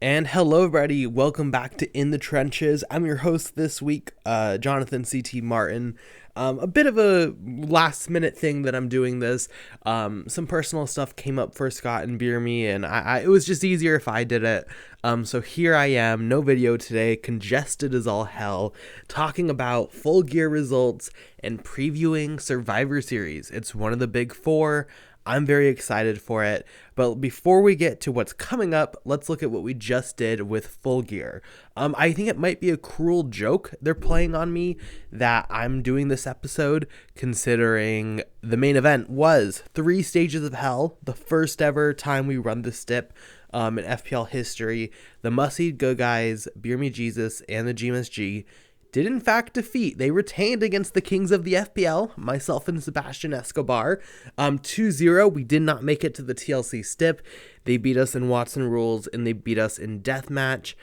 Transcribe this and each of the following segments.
And hello, everybody. Welcome back to In the Trenches. I'm your host this week, Jonathan C.T. Martin. A bit of a last minute thing that I'm doing this. Some personal stuff came up for Scott and Beer Me, and it was just easier if I did it. So here I am, no video today, congested as all hell, talking about full gear results and previewing Survivor Series. It's one of the big four. I'm very excited for it. But before we get to what's coming up, let's look at what we just did with Full Gear. I think it might be a cruel joke they're playing on me that I'm doing this episode, considering the main event was 3 Stages of Hell, the first ever time we run this stip in FPL history. The Must Eat Go Guys, Beer Me Jesus, and the GMSG did in fact defeat. They retained against the kings of the FPL, myself and Sebastian Escobar. 2-0. We did not make it to the TLC stip. They beat us in Watson Rules, and they beat us in Deathmatch.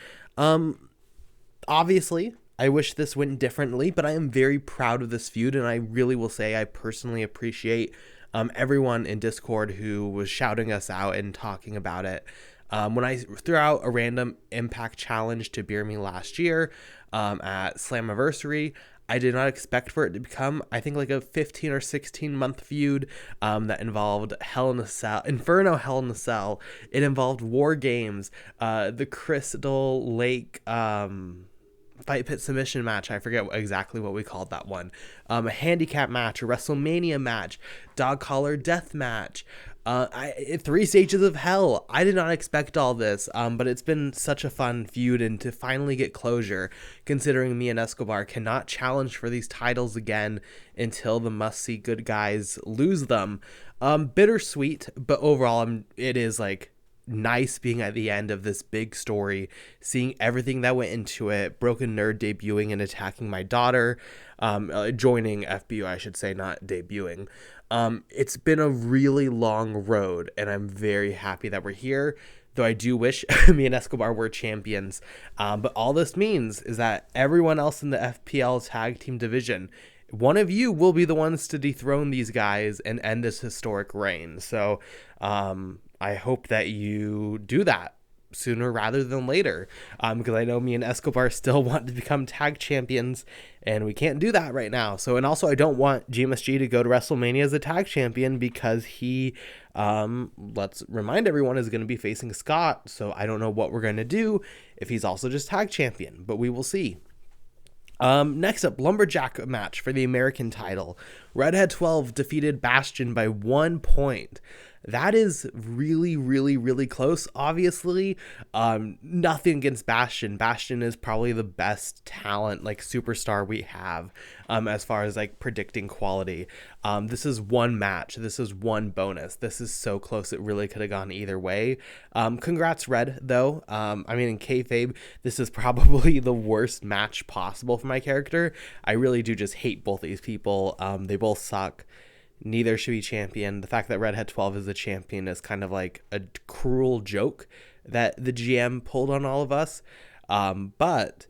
Obviously, I wish this went differently, but I am very proud of this feud, and I really will say I personally appreciate everyone in Discord who was shouting us out and talking about it. When I threw out a random impact challenge to Beer Me last year at Slammiversary, I did not expect for it to become, I think, like a 15 or 16 month feud that involved Hell in a Cell, Inferno Hell in a Cell. It involved War Games, the Crystal Lake Fight Pit submission match. I forget exactly what we called that one. A handicap match, a WrestleMania match, dog collar death match. 3 Stages of Hell. I did not expect all this, but it's been such a fun feud, and to finally get closure, considering me and Escobar cannot challenge for these titles again until the must-see good guys lose them. Bittersweet, but overall, it is like nice being at the end of this big story, seeing everything that went into it. Broken Nerd debuting and attacking my daughter, joining FBU, I should say, not debuting. It's been a really long road, and I'm very happy that we're here, though I do wish me and Escobar were champions. But all this means is that everyone else in the FPL tag team division, one of you will be the ones to dethrone these guys and end this historic reign. So I hope that you do that sooner rather than later, because I know me and Escobar still want to become tag champions, and we can't do that right now. So, and also I don't want GMSG to go to WrestleMania as a tag champion, because he, let's remind everyone, is going to be facing Scott. So I don't know what we're going to do if he's also just tag champion, but we will see. Next up, Lumberjack match for the American title. Redhead 12 defeated Bastion by 1 point. That is really, really, really close. Obviously, nothing against Bastion. Bastion is probably the best talent, like superstar we have, as far as like predicting quality. This is one match. This is one bonus. This is so close. It really could have gone either way. Congrats, Red, though. I mean, in kayfabe, this is probably the worst match possible for my character. I really do just hate both these people. They both suck. Neither should be champion. The fact that Redhead 12 is the champion is kind of like a cruel joke that the GM pulled on all of us. But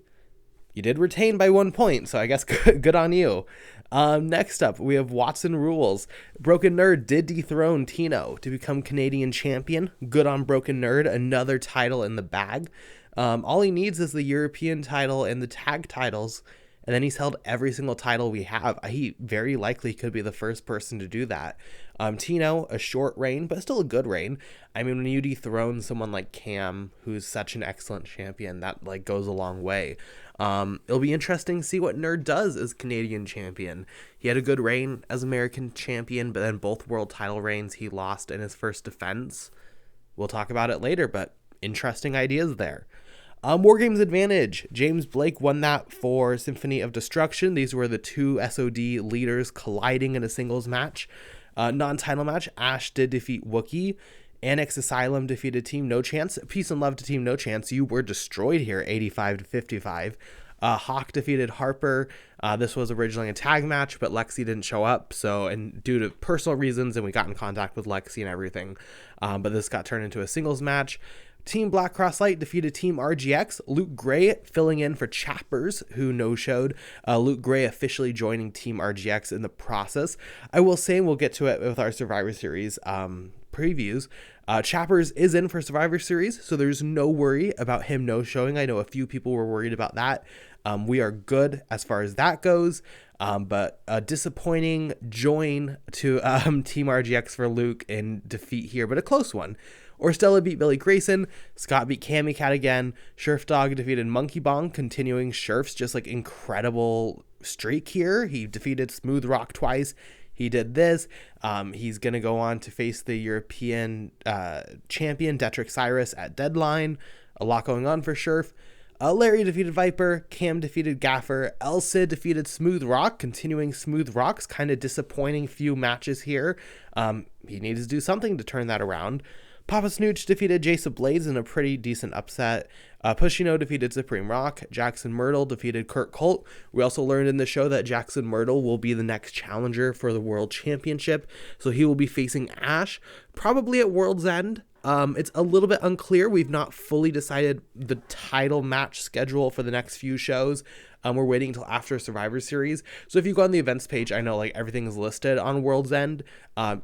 you did retain by 1 point, so I guess good on you. Next up, we have Watson Rules. Broken Nerd did dethrone Tino to become Canadian champion. Good on Broken Nerd. Another title in the bag. All he needs is the European title and the tag titles, and then he's held every single title we have. He very likely could be the first person to do that. Tino, a short reign, but still a good reign. I mean, when you dethrone someone like Cam, who's such an excellent champion, that like goes a long way. It'll be interesting to see what Nerd does as Canadian champion. He had a good reign as American champion, but then both world title reigns he lost in his first defense. We'll talk about it later, but interesting ideas there. War Games Advantage. James Blake won that for Symphony of Destruction. These were the two SOD leaders colliding in a singles match. Non-title match, Ash did defeat Wookie. Annex Asylum defeated Team No Chance. Peace and Love to Team No Chance. You were destroyed here, 85-55. Hawk defeated Harper. This was originally a tag match, but Lexi didn't show up. So, and due to personal reasons, and we got in contact with Lexi and everything. But this got turned into a singles match. Team Black Cross Light defeated Team RGX. Luke Gray filling in for Chappers, who no-showed. Luke Gray officially joining Team RGX in the process. I will say, we'll get to it with our Survivor Series previews, Chappers is in for Survivor Series, so there's no worry about him no showing. I know a few people were worried about that. We are good as far as that goes. But a disappointing join to Team RGX for Luke in defeat here, but a close one. Orstella beat Billy Grayson. Scott beat Cammy Cat again. Scherf Dog defeated Monkey Bong, continuing Scherf's just like incredible streak here. He defeated Smooth Rock twice. He did this. He's going to go on to face the European champion, Detrick Cyrus, at Deadline. A lot going on for Scherf. Larry defeated Viper. Cam defeated Gaffer. El Cid defeated Smooth Rock, continuing Smooth Rock's kind of disappointing few matches here. He needs to do something to turn that around. Papa Snooch defeated Jason Blades in a pretty decent upset. Pushino defeated Supreme Rock. Jackson Myrtle defeated Kurt Colt. We also learned in the show that Jackson Myrtle will be the next challenger for the World Championship. So he will be facing Ash, probably at World's End. It's a little bit unclear. We've not fully decided the title match schedule for the next few shows. We're waiting until after Survivor Series. So if you go on the events page, I know like everything is listed on World's End.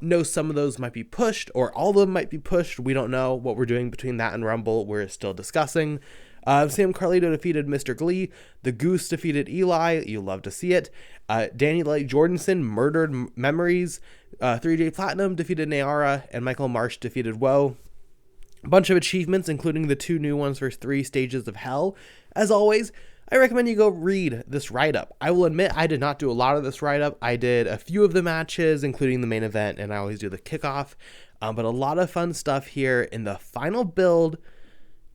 No, some of those might be pushed or all of them might be pushed. We don't know what we're doing between that and Rumble. We're still discussing. Sam Carlito defeated Mr. Glee. The Goose defeated Eli. You love to see it. Danny Light Jordanson murdered Memories. 3J Platinum defeated Nayara. And Michael Marsh defeated Woe. A bunch of achievements, including the 2 new ones for 3 stages of hell. As always, I recommend you go read this write-up. I will admit I did not do a lot of this write-up. I did a few of the matches, including the main event, and I always do the kickoff. But a lot of fun stuff here in the final build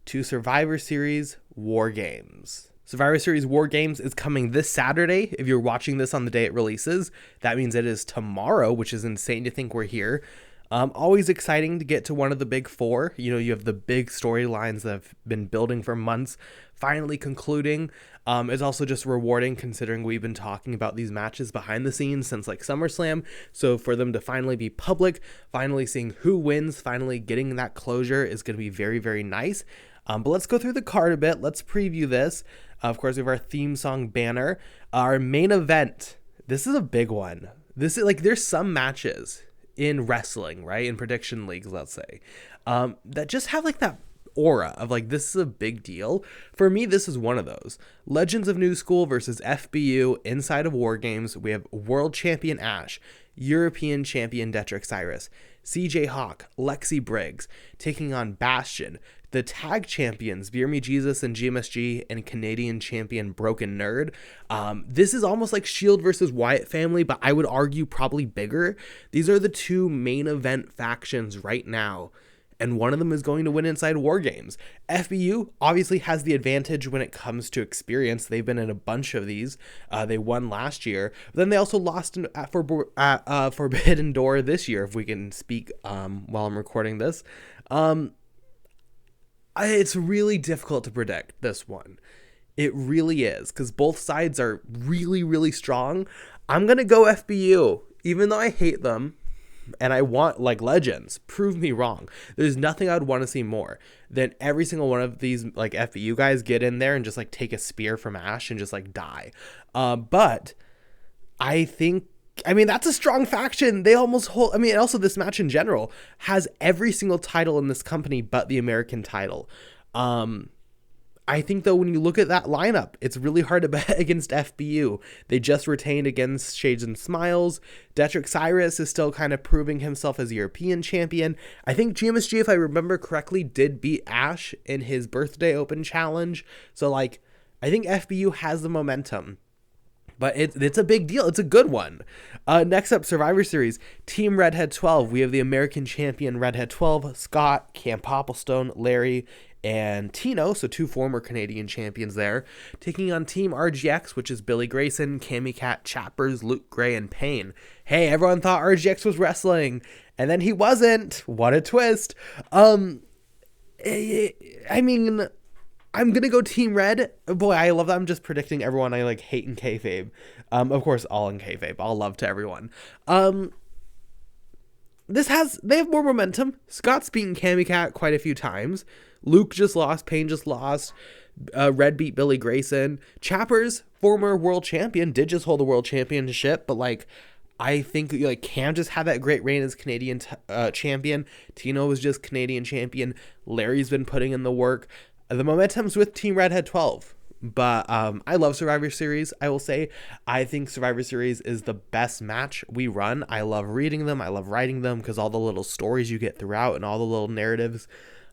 to Survivor Series War Games. Survivor Series War Games is coming this Saturday. If you're watching this on the day it releases, that means it is tomorrow, which is insane to think we're here. Always exciting to get to one of the big 4. You know, you have the big storylines that have been building for months, finally concluding. It's also just rewarding considering we've been talking about these matches behind the scenes since like SummerSlam. So for them to finally be public, finally seeing who wins, finally getting that closure is going to be very, very nice. But let's go through the card a bit. Let's preview this. Of course, we have our theme song banner. Our main event. This is a big one. This is like, there's some matches in wrestling, right? In prediction leagues, let's say, that just have like that aura of like, this is a big deal. For me, this is one of those. Legends of New School versus FBU inside of War Games. We have World Champion Ash, European Champion Detrick Cyrus, CJ Hawk, Lexi Briggs taking on Bastion, the tag champions Beer Me Jesus and GMSG, and Canadian champion Broken Nerd. This is almost like Shield versus Wyatt Family, but I would argue probably bigger. These are the 2 main event factions right now, and one of them is going to win inside War Games. FBU obviously has the advantage when it comes to experience. They've been in a bunch of these. They won last year. But then they also lost at Forbidden Door this year, if we can speak while I'm recording this. It's really difficult to predict this one. It really is, because both sides are really, really strong. I'm going to go FBU, even though I hate them. And I want, like, Legends, prove me wrong. There's nothing I'd want to see more than every single one of these, like, FBU guys get in there and just, like, take a spear from Ash and just, like, die. But I think, I mean, that's a strong faction. They almost hold, I mean, also this match in general has every single title in this company but the American title. I think, though, when you look at that lineup, it's really hard to bet against FBU. They just retained against Shades and Smiles. Detrick Cyrus is still kind of proving himself as European champion. I think GMSG, if I remember correctly, did beat Ash in his birthday open challenge. So, like, I think FBU has the momentum. But it's a big deal. It's a good one. Next up, Survivor Series. Team Redhead 12. We have the American champion Redhead 12, Scott, Cam Popplestone, Larry, and Tino, so 2 former Canadian champions there, taking on Team RGX, which is Billy Grayson, Cammy Cat, Chappers, Luke Gray, and Payne. Hey, everyone thought RGX was wrestling, and then he wasn't. What a twist. I mean, I'm going to go Team Red. Boy, I love that I'm just predicting everyone I, like, hate in kayfabe. Of course, all in kayfabe. All love to everyone. They have more momentum. Scott's beaten Cammy Cat quite a few times. Luke just lost. Payne just lost. Red beat Billy Grayson. Chappers, former world champion, did just hold the world championship, but, like, I think like Cam just had that great reign as Canadian champion. Tino was just Canadian champion. Larry's been putting in the work. The momentum's with Team Redhead 12. But I love Survivor Series. I will say I think Survivor Series is the best match we run. I love reading them. I love writing them because all the little stories you get throughout and all the little narratives.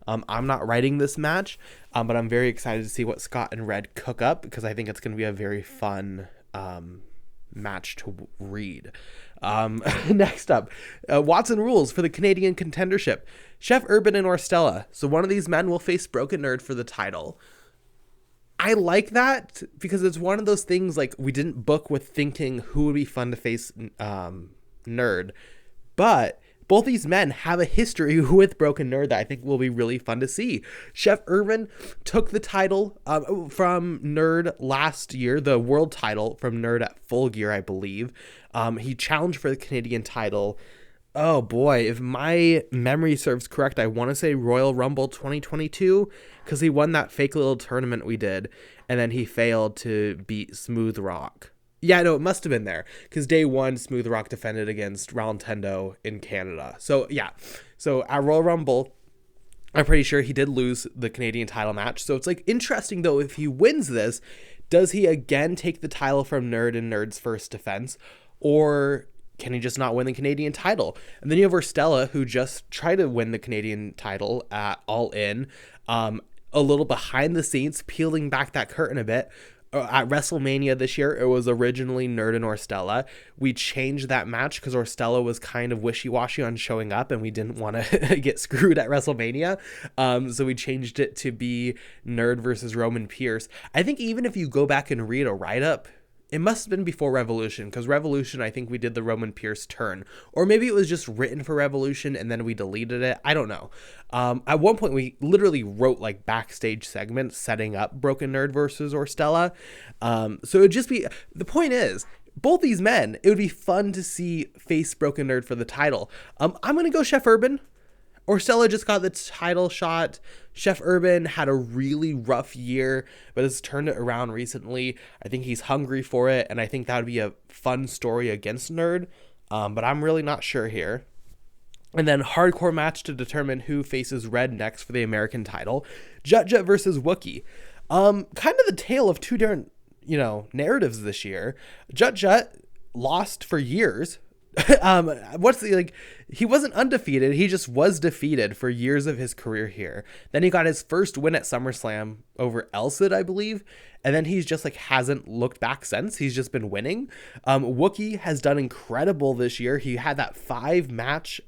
I'm not writing this match, but I'm very excited to see what Scott and Red cook up because I think it's going to be a very fun match to read. Next up, Watson rules for the Canadian contendership. Chef Urban and Orstella. So one of these men will face Broken Nerd for the title. I like that because it's one of those things like we didn't book with thinking who would be fun to face Nerd, but both these men have a history with Broken Nerd that I think will be really fun to see. Chef Urban took the title from Nerd last year, the world title from Nerd at Full Gear, I believe. He challenged for the Canadian title. Oh boy, if my memory serves correct, I want to say Royal Rumble 2022 because he won that fake little tournament we did and then he failed to beat Smooth Rock. Yeah, no, it must have been there because day one, Smooth Rock defended against Nintendo in Canada. So yeah, so at Royal Rumble, I'm pretty sure he did lose the Canadian title match. So it's like interesting though, if he wins this, does he again take the title from Nerd in Nerd's first defense or can he just not win the Canadian title? And then you have Orstella, who just tried to win the Canadian title at All In, a little behind the scenes, peeling back that curtain a bit. At WrestleMania this year, it was originally Nerd and Orstella. We changed that match because Orstella was kind of wishy-washy on showing up, and we didn't want to get screwed at WrestleMania. So we changed it to be Nerd versus Roman Pierce. I think even if you go back and read a write-up, it must have been before Revolution, because Revolution, I think we did the Roman Pierce turn. Or maybe it was just written for Revolution and then we deleted it. I don't know. At one point, we literally wrote like backstage segments setting up Broken Nerd versus Orstella. So it would just be, the point is, both these men, it would be fun to see face Broken Nerd for the title. I'm going to go Chef Urban. Orstella just got the title shot. Chef Urban had a really rough year, but has turned it around recently. I think he's hungry for it, and I think that would be a fun story against Nerd, but I'm really not sure here. And then hardcore match to determine who faces Red next for the American title. Jut versus Wookie. Kind of the tale of two different, narratives this year. Jut lost for years. He wasn't undefeated, he just was defeated for years of his career here. Then he got his first win at SummerSlam over Elcid, I believe, and then he's just hasn't looked back since. He's just been winning. Wookie has done incredible this year. He had that 5-match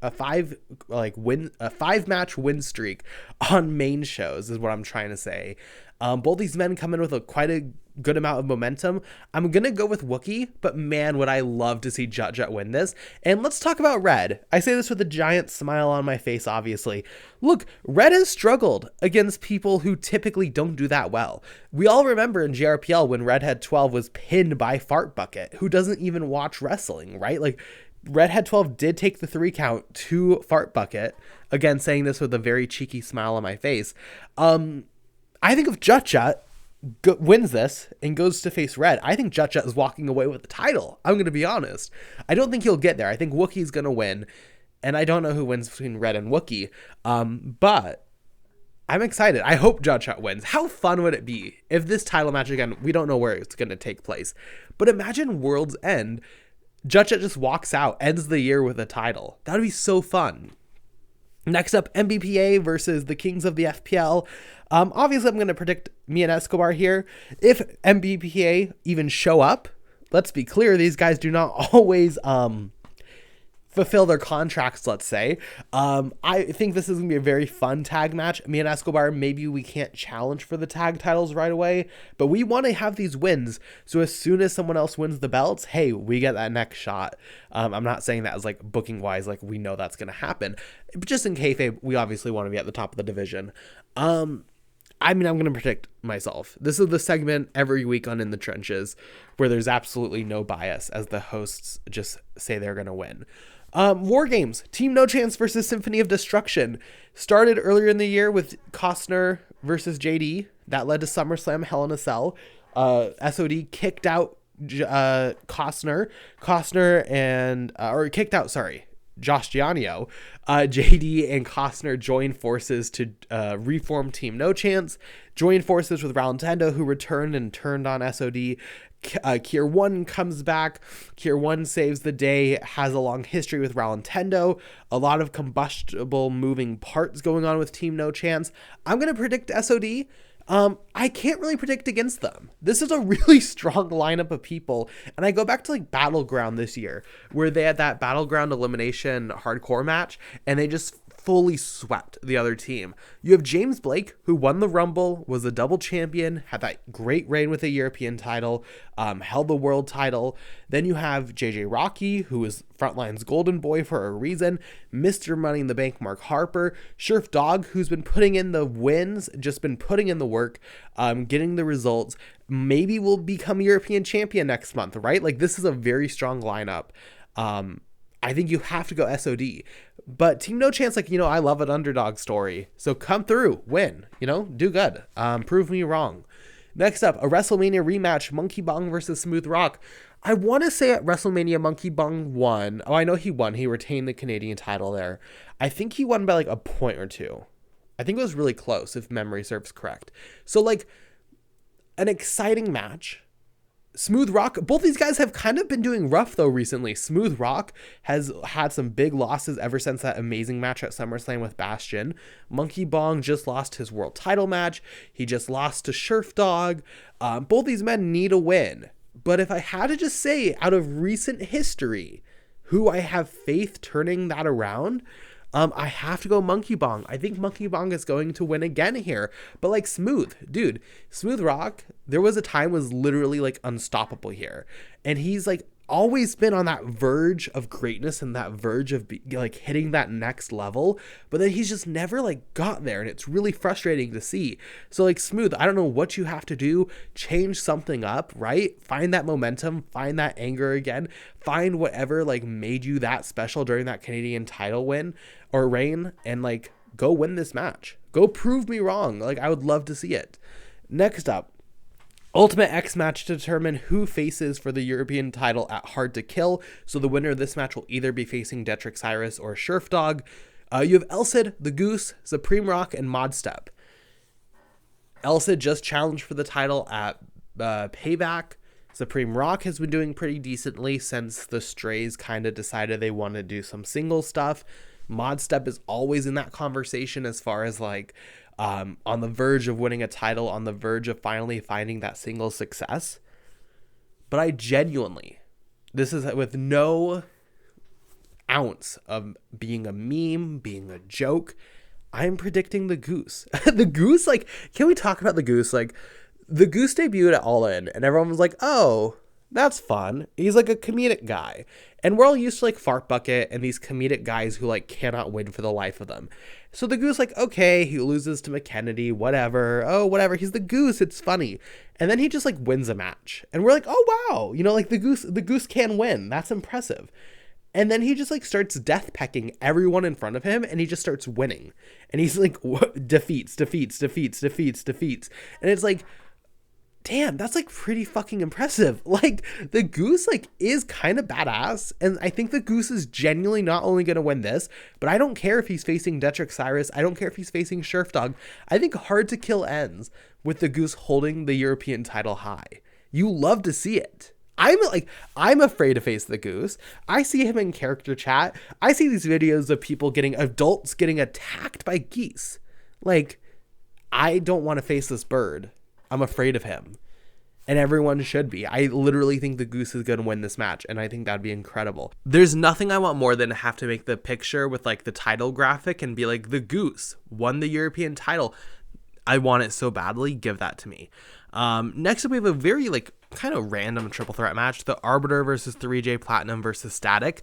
win streak on main shows is what I'm trying to say. Both these men come in with quite a good amount of momentum. I'm going to go with Wookie, but man, would I love to see Jut win this. And let's talk about Red. I say this with a giant smile on my face, obviously. Look, Red has struggled against people who typically don't do that well. We all remember in JRPL when Redhead 12 was pinned by Fart Bucket, who doesn't even watch wrestling, right? Redhead 12 did take the 3 count to Fart Bucket. Again, saying this with a very cheeky smile on my face. I think if Jut wins this and goes to face Red, I think Jut is walking away with the title. I'm going to be honest. I don't think he'll get there. I think Wookie's going to win, and I don't know who wins between Red and Wookie, but I'm excited. I hope Jut wins. How fun would it be if this title match, again, we don't know where it's going to take place, but imagine World's End, Jut just walks out, ends the year with a title. That would be so fun. Next up, MBPA versus the Kings of the FPL. Obviously, I'm going to predict me and Escobar here. If MBPA even show up, let's be clear, these guys do not always fulfill their contracts, let's say. I think this is going to be a very fun tag match. Me and Escobar, maybe we can't challenge for the tag titles right away, but we want to have these wins. So as soon as someone else wins the belts, hey, we get that next shot. I'm not saying that as booking wise, we know that's going to happen. But just in kayfabe, we obviously want to be at the top of the division. I'm going to predict myself. This is the segment every week on In the Trenches where there's absolutely no bias as the hosts just say they're going to win. War Games, Team No Chance versus Symphony of Destruction. Started earlier in the year with Costner versus JD. That led to SummerSlam Hell in a Cell. SOD kicked out Costner and or kicked out. Sorry, Josh Giannio, JD and Costner joined forces to reform Team No Chance, joined forces with Nintendo, who returned and turned on SOD. Kier 1 comes back. Kier 1 saves the day, has a long history with Nintendo, a lot of combustible moving parts going on with Team No Chance. I'm going to predict SOD. I can't really predict against them. This is a really strong lineup of people. And I go back to like Battleground this year, where they had that Battleground elimination hardcore match, and they just fully swept the other team. You have James Blake, who won the Rumble, was a double champion, had that great reign with a European title, held the world title. Then you have JJ Rocky, who is Frontline's golden boy for a reason, Mr. Money in the Bank Mark Harper, Sheriff Dog, who's been putting in the wins, just been putting in the work, getting the results, maybe will become European champion next month, right? Like, this is a very strong lineup. I think you have to go SOD. But Team No Chance, like, I love an underdog story. So come through, win, do good. Prove me wrong. Next up, a WrestleMania rematch, Monkey Bong versus Smooth Rock. I want to say at WrestleMania, Monkey Bong won. Oh, I know he won. He retained the Canadian title there. I think he won by like a point or two. I think it was really close, if memory serves correct. So, like, an exciting match. Smooth Rock, both these guys have kind of been doing rough though recently. Smooth Rock has had some big losses ever since that amazing match at SummerSlam with Bastion. Monkey Bong just lost his world title match. He just lost to Sheriff Dog. Both these men need a win. But if I had to just say, out of recent history, who I have faith turning that around, I have to go Monkey Bong. I think Monkey Bong is going to win again here. But like Smooth Rock, there was a time was literally like unstoppable here. And he's like always been on that verge of greatness and that verge of like hitting that next level. But then he's just never like got there. And it's really frustrating to see. So like Smooth, I don't know what you have to do. Change something up, right? Find that momentum, find that anger again, find whatever like made you that special during that Canadian title win or reign, and like go win this match. Go prove me wrong. Like, I would love to see it. Next up, Ultimate X match to determine who faces for the European title at Hard to Kill. So the winner of this match will either be facing Detrick Cyrus or Sheriff Dog. You have El Cid, The Goose, Supreme Rock, and Mod Step. El Cid just challenged for the title at Payback. Supreme Rock has been doing pretty decently since the Strays kind of decided they want to do some single stuff. Mod Step is always in that conversation as far as like on the verge of winning a title, on the verge of finally finding that single success. But I genuinely, this is with no ounce of being a meme, being a joke, I'm predicting the Goose. The Goose, like, can we talk about the Goose? Like, the Goose debuted at All In, and everyone was like, oh, that's fun. He's like a comedic guy. And we're all used to like Fart Bucket and these comedic guys who like cannot win for the life of them. So the Goose, like, okay, he loses to McKennedy, whatever. Oh, whatever. He's the Goose. It's funny. And then he just like wins a match. And we're like, oh, wow. Like the Goose can win. That's impressive. And then he just like starts death pecking everyone in front of him, and he just starts winning. And he's like defeats. And it's like, damn, that's like pretty fucking impressive. Like, the Goose like is kind of badass, and I think the Goose is genuinely not only going to win this, but I don't care if he's facing Detrick Cyrus. I don't care if he's facing Sheriff Dog. I think Hard to Kill ends with the Goose holding the European title high. You love to see it. I'm afraid to face the Goose. I see him in character chat. I see these videos of adults getting attacked by geese. Like, I don't want to face this bird. I'm afraid of him. And everyone should be. I literally think the Goose is going to win this match, and I think that'd be incredible. There's nothing I want more than to have to make the picture with like the title graphic and be like, the Goose won the European title. I want it so badly. Give that to me. Next up, we have a very like kind of random triple threat match. The Arbiter versus 3J Platinum versus Static.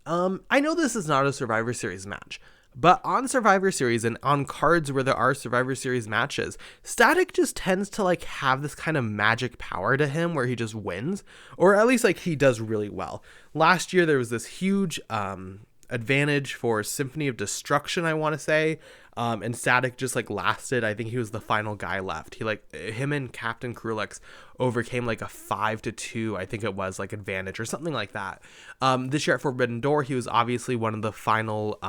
I know this is not a Survivor Series match, but on Survivor Series and on cards where there are Survivor Series matches, Static just tends to like have this kind of magic power to him where he just wins, or at least like he does really well. Last year there was this huge advantage for Symphony of Destruction, I want to say. And Static just like lasted. I think he was the final guy left. Him and Captain Krulix overcame like a 5-2, I think it was, like advantage or something like that. This year at Forbidden Door, he was obviously one of the final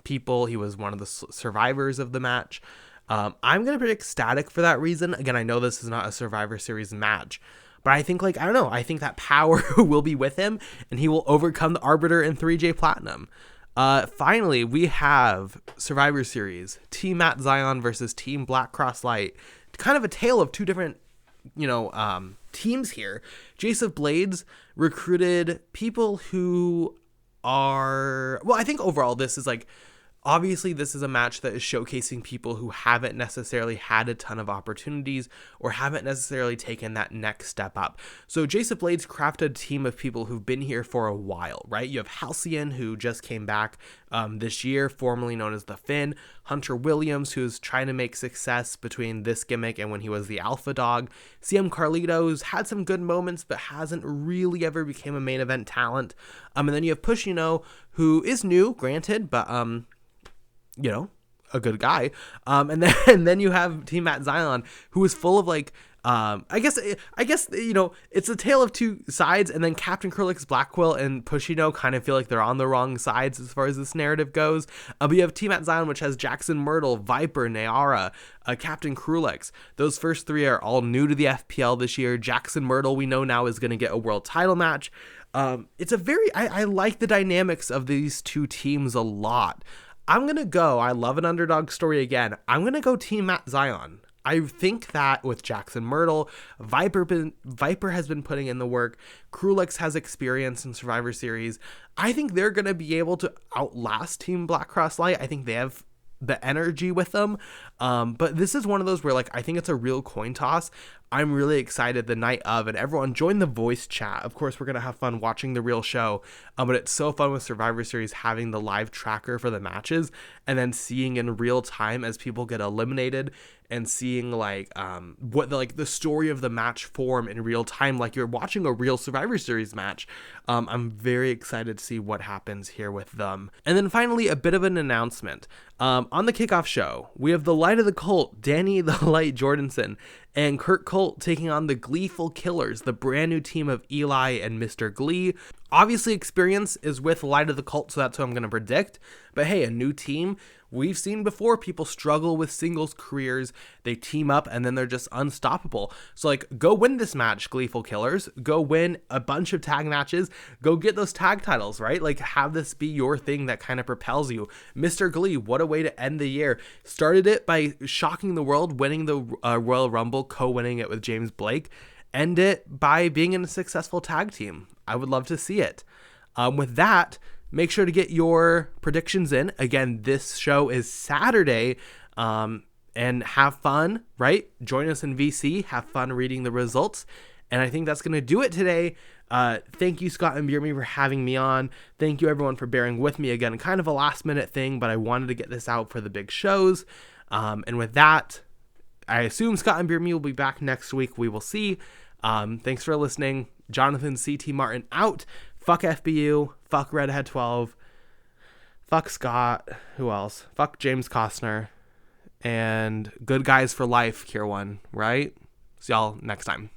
people. He was one of the survivors of the match. I'm going to predict Static for that reason. Again, I know this is not a Survivor Series match, but I think, like, I don't know, I think that power will be with him, and he will overcome the Arbiter in 3J Platinum. Finally, we have Survivor Series, Team Matt Zion versus Team Black Cross Light. Kind of a tale of two different, teams here. Jace of Blades recruited people who are, well, I think overall this is like, obviously, this is a match that is showcasing people who haven't necessarily had a ton of opportunities or haven't necessarily taken that next step up. So Jace of Blades crafted a team of people who've been here for a while, right? You have Halcyon, who just came back this year, formerly known as the Finn. Hunter Williams, who's trying to make success between this gimmick and when he was the Alpha Dog. CM Carlito, who's had some good moments but hasn't really ever became a main event talent. And then you have Pushino, who is new, granted, but a good guy. And then you have Team Matt Zion, who is full of like, I guess, it's a tale of two sides. And then Captain Krulix, Blackquill, and Pushino kind of feel like they're on the wrong sides as far as this narrative goes. But you have Team Matt Zion, which has Jackson Myrtle, Viper, Nayara, Captain Krulix. Those first three are all new to the FPL this year. Jackson Myrtle, we know now, is going to get a world title match. It's a very, I like the dynamics of these two teams a lot. I'm going to go, I love an underdog story again. I'm going to go Team Matt Zion. I think that with Jackson Myrtle, Viper has been putting in the work. Krulix has experience in Survivor Series. I think they're going to be able to outlast Team Black Cross Light. I think they have the energy with them. But this is one of those where, like, I think it's a real coin toss. I'm really excited the night of, and everyone join the voice chat. Of course, we're going to have fun watching the real show, but it's so fun with Survivor Series having the live tracker for the matches and then seeing in real time as people get eliminated and seeing like what the story of the match form in real time, like you're watching a real Survivor Series match. I'm very excited to see what happens here with them. And then finally, a bit of an announcement. On the Kickoff show, we have the Light of the Cult, Danny the Light Jordanson, and Kurt Colt taking on the Gleeful Killers, the brand new team of Eli and Mr. Glee. Obviously, experience is with Light of the Cult, so that's what I'm going to predict. But hey, a new team. We've seen before people struggle with singles careers. They team up and then they're just unstoppable. So like, go win this match, Gleeful Killers. Go win a bunch of tag matches. Go get those tag titles, right? Like, have this be your thing that kind of propels you. Mr. Glee, what a way to end the year. Started it by shocking the world, winning the Royal Rumble, co-winning it with James Blake. End it by being in a successful tag team. I would love to see it. With that, make sure to get your predictions in. Again, this show is Saturday, and have fun, right? Join us in VC, have fun reading the results. And I think that's going to do it today. Thank you, Scott and Beerme, for having me on. Thank you, everyone, for bearing with me. Again, kind of a last minute thing, but I wanted to get this out for the big shows. And with that, I assume Scott and Beerme will be back next week. We will see. Thanks for listening. Jonathan C.T. Martin out. Fuck FBU. Fuck Redhead 12. Fuck Scott. Who else? Fuck James Costner. And good guys for life, Kier 1, right? See y'all next time.